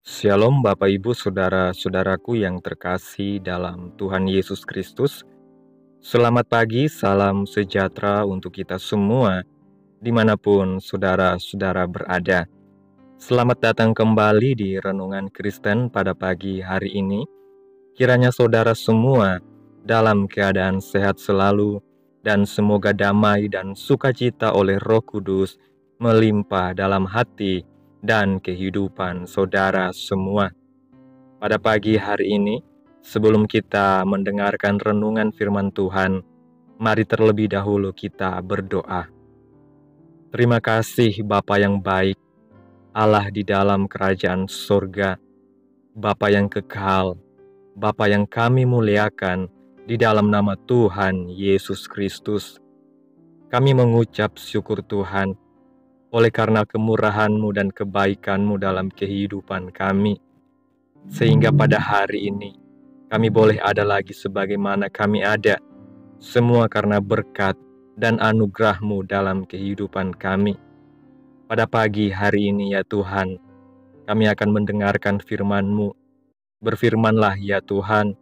Shalom Bapak Ibu Saudara-saudaraku yang terkasih dalam Tuhan Yesus Kristus. Selamat pagi, salam sejahtera untuk kita semua dimanapun saudara-saudara berada. Selamat datang kembali di Renungan Kristen pada pagi hari ini. Kiranya saudara semua dalam keadaan sehat selalu dan semoga damai dan sukacita oleh Roh Kudus melimpah dalam hati dan kehidupan saudara semua. Pada pagi hari ini, sebelum kita mendengarkan renungan firman Tuhan, mari terlebih dahulu kita berdoa. Terima kasih Bapa yang baik, Allah di dalam kerajaan surga, Bapa yang kekal, Bapa yang kami muliakan di dalam nama Tuhan Yesus Kristus. Kami mengucap syukur Tuhan, oleh karena kemurahan-Mu dan kebaikan-Mu dalam kehidupan kami, sehingga pada hari ini kami boleh ada lagi sebagaimana kami ada, semua karena berkat dan anugerah-Mu dalam kehidupan kami. Pada pagi hari ini ya Tuhan, kami akan mendengarkan firman-Mu. Berfirmanlah ya Tuhan,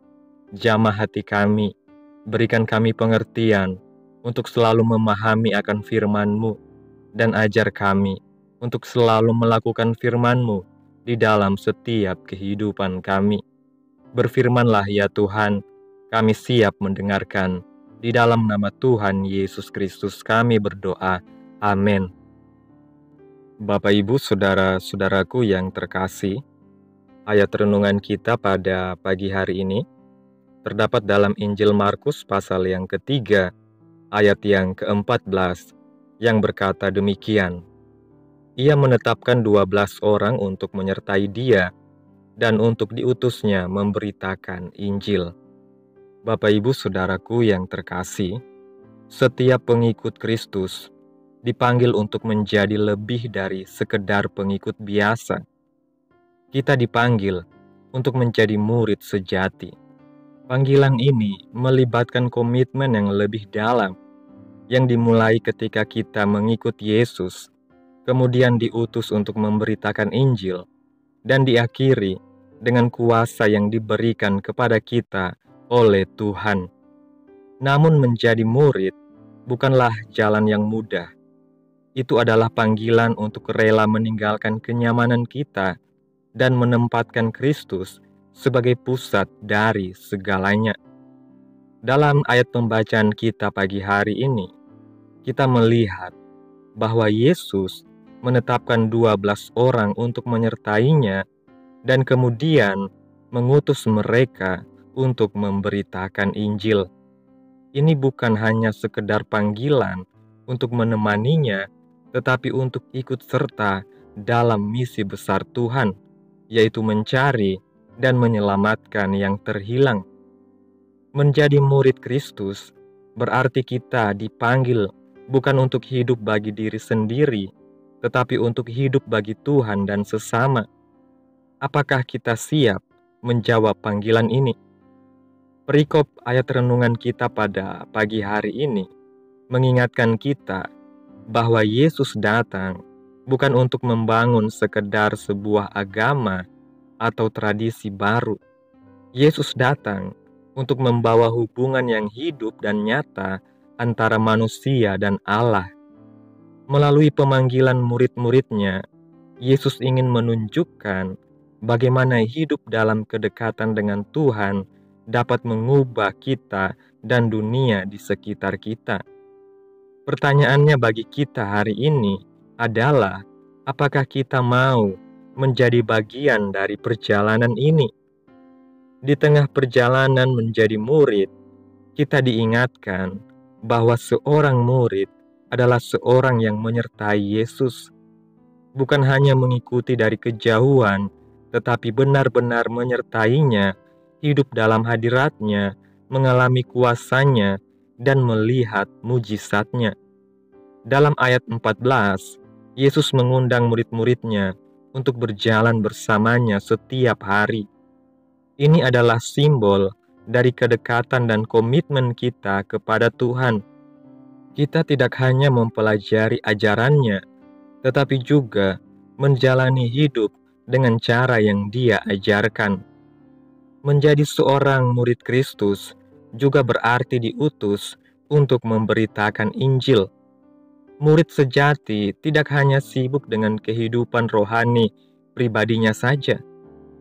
jamah hati kami, berikan kami pengertian untuk selalu memahami akan firman-Mu, dan ajar kami untuk selalu melakukan firman-Mu di dalam setiap kehidupan kami. Berfirmanlah ya Tuhan, kami siap mendengarkan. Di dalam nama Tuhan Yesus Kristus kami berdoa. Amin. Bapak Ibu Saudara-saudaraku yang terkasih, ayat renungan kita pada pagi hari ini terdapat dalam Injil Markus pasal yang ketiga, ayat yang ke-14, yang berkata demikian. Ia menetapkan 12 orang untuk menyertai dia dan untuk diutusnya memberitakan Injil. Bapak Ibu Saudaraku yang terkasih, setiap pengikut Kristus dipanggil untuk menjadi lebih dari sekedar pengikut biasa. Kita dipanggil untuk menjadi murid sejati. Panggilan ini melibatkan komitmen yang lebih dalam, yang dimulai ketika kita mengikut Yesus, kemudian diutus untuk memberitakan Injil, dan diakhiri dengan kuasa yang diberikan kepada kita oleh Tuhan. Namun menjadi murid bukanlah jalan yang mudah. Itu adalah panggilan untuk rela meninggalkan kenyamanan kita dan menempatkan Kristus sebagai pusat dari segalanya. Dalam ayat pembacaan kita pagi hari ini, kita melihat bahwa Yesus menetapkan 12 orang untuk menyertainya dan kemudian mengutus mereka untuk memberitakan Injil. Ini bukan hanya sekedar panggilan untuk menemaninya, tetapi untuk ikut serta dalam misi besar Tuhan, yaitu mencari dan menyelamatkan yang terhilang. Menjadi murid Kristus berarti kita dipanggil bukan untuk hidup bagi diri sendiri, tetapi untuk hidup bagi Tuhan dan sesama. Apakah kita siap menjawab panggilan ini? Perikop ayat renungan kita pada pagi hari ini mengingatkan kita bahwa Yesus datang bukan untuk membangun sekedar sebuah agama atau tradisi baru. Yesus datang untuk membawa hubungan yang hidup dan nyata antara manusia dan Allah. Melalui pemanggilan murid-muridnya, Yesus ingin menunjukkan bagaimana hidup dalam kedekatan dengan Tuhan dapat mengubah kita dan dunia di sekitar kita. Pertanyaannya bagi kita hari ini adalah, apakah kita mau menjadi bagian dari perjalanan ini? Di tengah perjalanan menjadi murid, kita diingatkan bahwa seorang murid adalah seorang yang menyertai Yesus, bukan hanya mengikuti dari kejauhan, tetapi benar-benar menyertainya, hidup dalam hadiratnya, mengalami kuasanya, dan melihat mujizatnya. Dalam ayat 14, Yesus mengundang murid-muridnya untuk berjalan bersamanya setiap hari. Ini adalah simbol dari kedekatan dan komitmen kita kepada Tuhan. Kita tidak hanya mempelajari ajarannya, tetapi juga menjalani hidup dengan cara yang Dia ajarkan. Menjadi seorang murid Kristus juga berarti diutus untuk memberitakan Injil. Murid sejati tidak hanya sibuk dengan kehidupan rohani pribadinya saja,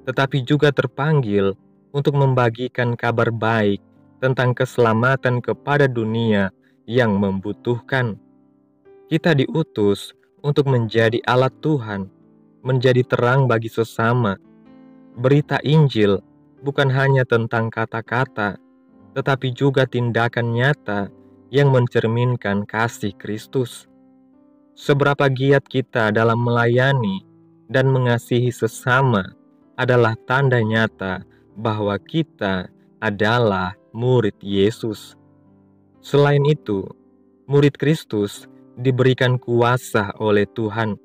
tetapi juga terpanggil untuk membagikan kabar baik tentang keselamatan kepada dunia yang membutuhkan. Kita diutus untuk menjadi alat Tuhan, menjadi terang bagi sesama. Berita Injil bukan hanya tentang kata-kata, tetapi juga tindakan nyata yang mencerminkan kasih Kristus. Seberapa giat kita dalam melayani dan mengasihi sesama adalah tanda nyata bahwa kita adalah murid Yesus. Selain itu, murid Kristus diberikan kuasa oleh Tuhan.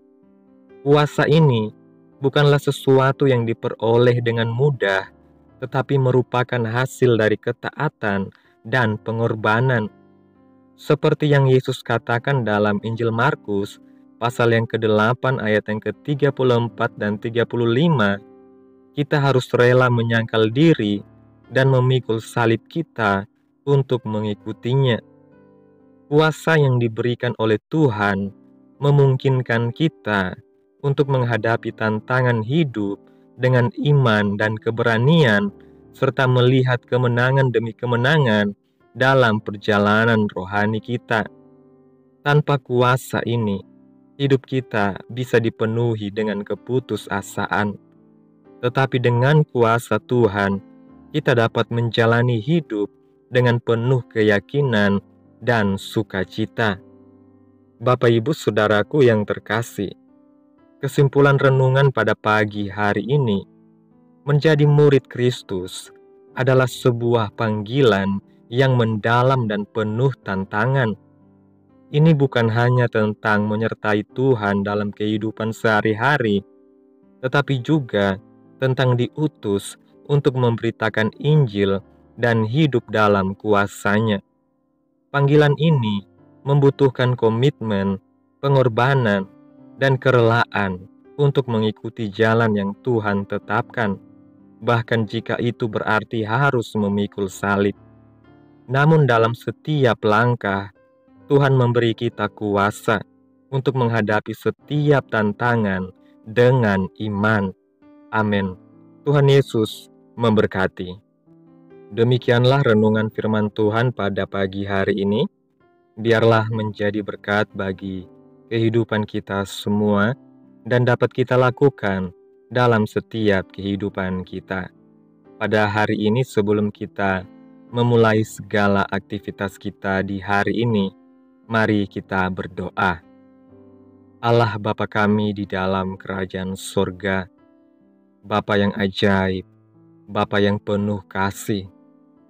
Kuasa ini bukanlah sesuatu yang diperoleh dengan mudah, tetapi merupakan hasil dari ketaatan dan pengorbanan. Seperti yang Yesus katakan dalam Injil Markus, pasal yang ke-8 ayat yang ke-34 dan 35, kita harus rela menyangkal diri dan memikul salib kita untuk mengikutinya. Kuasa yang diberikan oleh Tuhan memungkinkan kita untuk menghadapi tantangan hidup dengan iman dan keberanian, serta melihat kemenangan demi kemenangan dalam perjalanan rohani kita. Tanpa kuasa ini, hidup kita bisa dipenuhi dengan keputusasaan. Tetapi dengan kuasa Tuhan, kita dapat menjalani hidup dengan penuh keyakinan dan sukacita. Bapak Ibu Saudaraku yang terkasih, kesimpulan renungan pada pagi hari ini, menjadi murid Kristus adalah sebuah panggilan yang mendalam dan penuh tantangan. Ini bukan hanya tentang menyertai Tuhan dalam kehidupan sehari-hari, tetapi juga tentang diutus untuk memberitakan Injil dan hidup dalam kuasa-Nya. Panggilan ini membutuhkan komitmen, pengorbanan, dan kerelaan untuk mengikuti jalan yang Tuhan tetapkan, bahkan jika itu berarti harus memikul salib. Namun dalam setiap langkah, Tuhan memberi kita kuasa untuk menghadapi setiap tantangan dengan iman. Amin. Tuhan Yesus memberkati. Demikianlah renungan firman Tuhan pada pagi hari ini. Biarlah menjadi berkat bagi kehidupan kita semua dan dapat kita lakukan dalam setiap kehidupan kita. Pada hari ini sebelum kita memulai segala aktivitas kita di hari ini, mari kita berdoa. Allah Bapa kami di dalam kerajaan sorga, Bapa yang ajaib, Bapa yang penuh kasih,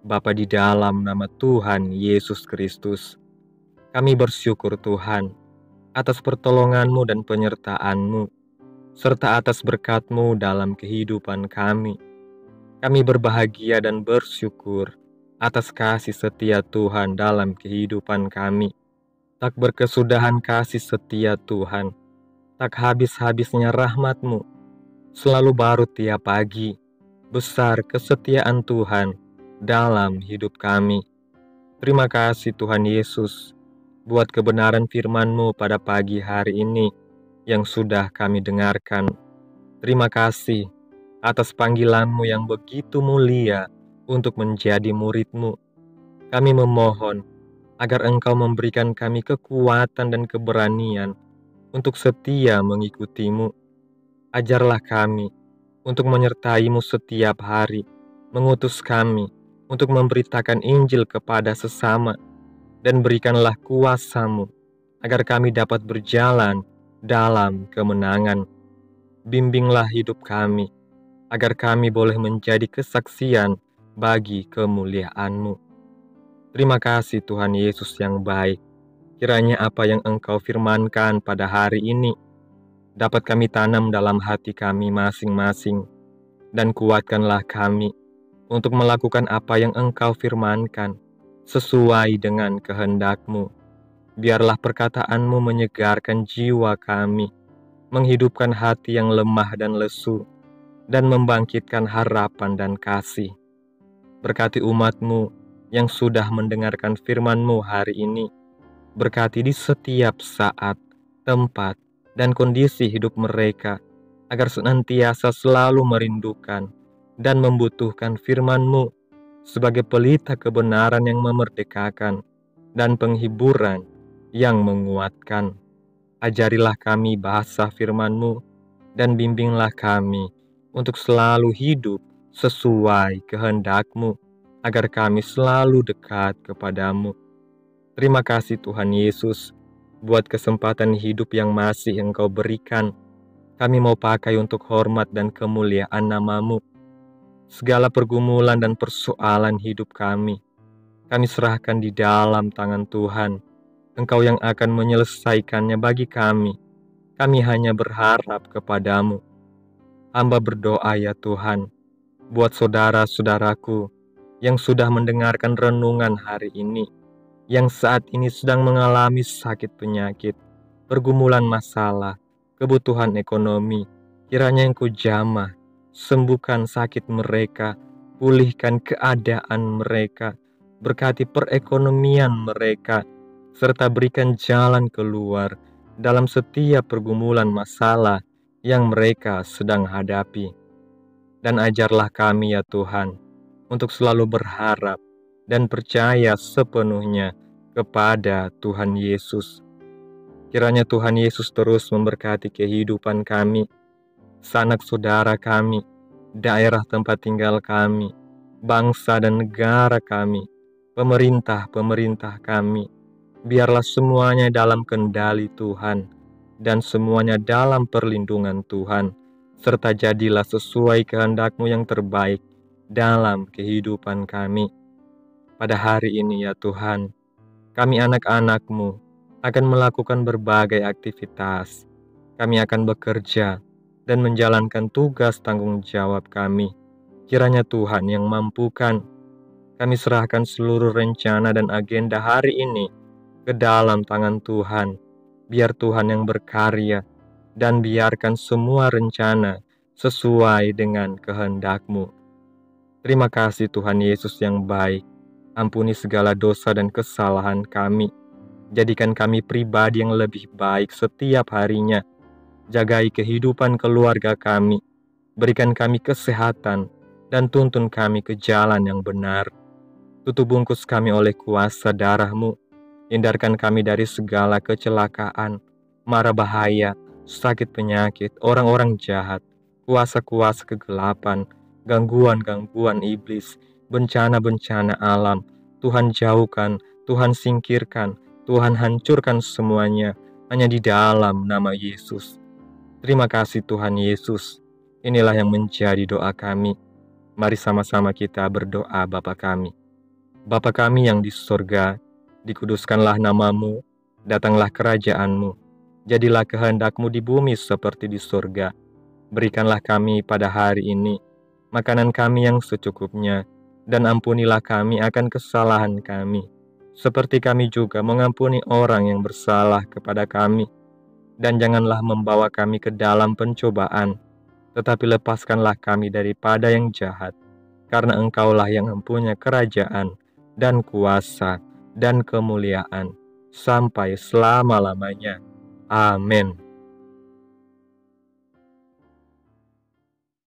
Bapa di dalam nama Tuhan Yesus Kristus, kami bersyukur Tuhan atas pertolongan-Mu dan penyertaan-Mu, serta atas berkat-Mu dalam kehidupan kami. Kami berbahagia dan bersyukur atas kasih setia Tuhan dalam kehidupan kami. Tak berkesudahan kasih setia Tuhan, tak habis-habisnya rahmat-Mu, selalu baru tiap pagi. Besar kesetiaan Tuhan dalam hidup kami. Terima kasih Tuhan Yesus buat kebenaran firman-Mu pada pagi hari ini yang sudah kami dengarkan. Terima kasih atas panggilan-Mu yang begitu mulia untuk menjadi murid-Mu. Kami memohon agar Engkau memberikan kami kekuatan dan keberanian untuk setia mengikuti-Mu. Ajarlah kami untuk menyertai-Mu setiap hari, mengutus kami untuk memberitakan Injil kepada sesama, dan berikanlah kuasa-Mu agar kami dapat berjalan dalam kemenangan. Bimbinglah hidup kami, agar kami boleh menjadi kesaksian bagi kemuliaan-Mu. Terima kasih Tuhan Yesus yang baik. Kiranya apa yang Engkau firmankan pada hari ini dapat kami tanam dalam hati kami masing-masing, dan kuatkanlah kami untuk melakukan apa yang Engkau firmankan sesuai dengan kehendak-Mu. Biarlah perkataan-Mu menyegarkan jiwa kami, menghidupkan hati yang lemah dan lesu, dan membangkitkan harapan dan kasih. Berkati umat-Mu yang sudah mendengarkan firman-Mu hari ini. Berkati di setiap saat, tempat, dan kondisi hidup mereka, agar senantiasa selalu merindukan dan membutuhkan firman-Mu sebagai pelita kebenaran yang memerdekakan dan penghiburan yang menguatkan. Ajarilah kami bahasa firman-Mu dan bimbinglah kami untuk selalu hidup sesuai kehendak-Mu, agar kami selalu dekat kepadamu. Terima kasih Tuhan Yesus, buat kesempatan hidup yang masih Engkau berikan. Kami mau pakai untuk hormat dan kemuliaan nama-Mu. Segala pergumulan dan persoalan hidup kami serahkan di dalam tangan Tuhan. Engkau yang akan menyelesaikannya bagi kami. Kami hanya berharap kepadamu. Hamba berdoa ya Tuhan, buat saudara-saudaraku yang sudah mendengarkan renungan hari ini, yang saat ini sedang mengalami sakit penyakit, pergumulan masalah, kebutuhan ekonomi. Kiranya Engkau jamah, sembuhkan sakit mereka, pulihkan keadaan mereka, berkati perekonomian mereka, serta berikan jalan keluar dalam setiap pergumulan masalah yang mereka sedang hadapi. Dan ajarlah kami ya Tuhan, untuk selalu berharap dan percaya sepenuhnya kepada Tuhan Yesus. Kiranya Tuhan Yesus terus memberkati kehidupan kami, sanak saudara kami, daerah tempat tinggal kami, bangsa dan negara kami, pemerintah-pemerintah kami. Biarlah semuanya dalam kendali Tuhan, dan semuanya dalam perlindungan Tuhan, serta jadilah sesuai kehendak-Mu yang terbaik dalam kehidupan kami. Pada hari ini ya Tuhan, kami anak-anak-Mu akan melakukan berbagai aktivitas. Kami akan bekerja dan menjalankan tugas tanggung jawab kami. Kiranya Tuhan yang mampukan. Kami serahkan seluruh rencana dan agenda hari ini ke dalam tangan Tuhan. Biar Tuhan yang berkarya dan biarkan semua rencana sesuai dengan kehendak-Mu. Terima kasih Tuhan Yesus yang baik. Ampuni segala dosa dan kesalahan kami. Jadikan kami pribadi yang lebih baik setiap harinya. Jagai kehidupan keluarga kami. Berikan kami kesehatan dan tuntun kami ke jalan yang benar. Tutup bungkus kami oleh kuasa darah-Mu. Hindarkan kami dari segala kecelakaan, mara bahaya, sakit penyakit, orang-orang jahat, kuasa-kuasa kegelapan, gangguan-gangguan iblis, bencana-bencana alam. Tuhan jauhkan, Tuhan singkirkan, Tuhan hancurkan semuanya, hanya di dalam nama Yesus. Terima kasih Tuhan Yesus. Inilah yang menjadi doa kami. Mari sama-sama kita berdoa Bapa kami. Bapa kami yang di surga, dikuduskanlah nama-Mu, datanglah kerajaan-Mu, jadilah kehendak-Mu di bumi seperti di surga. Berikanlah kami pada hari ini makanan kami yang secukupnya, dan ampunilah kami akan kesalahan kami, seperti kami juga mengampuni orang yang bersalah kepada kami. Dan janganlah membawa kami ke dalam pencobaan, tetapi lepaskanlah kami daripada yang jahat, karena Engkaulah yang mempunyai kerajaan dan kuasa dan kemuliaan sampai selama-lamanya. Amin.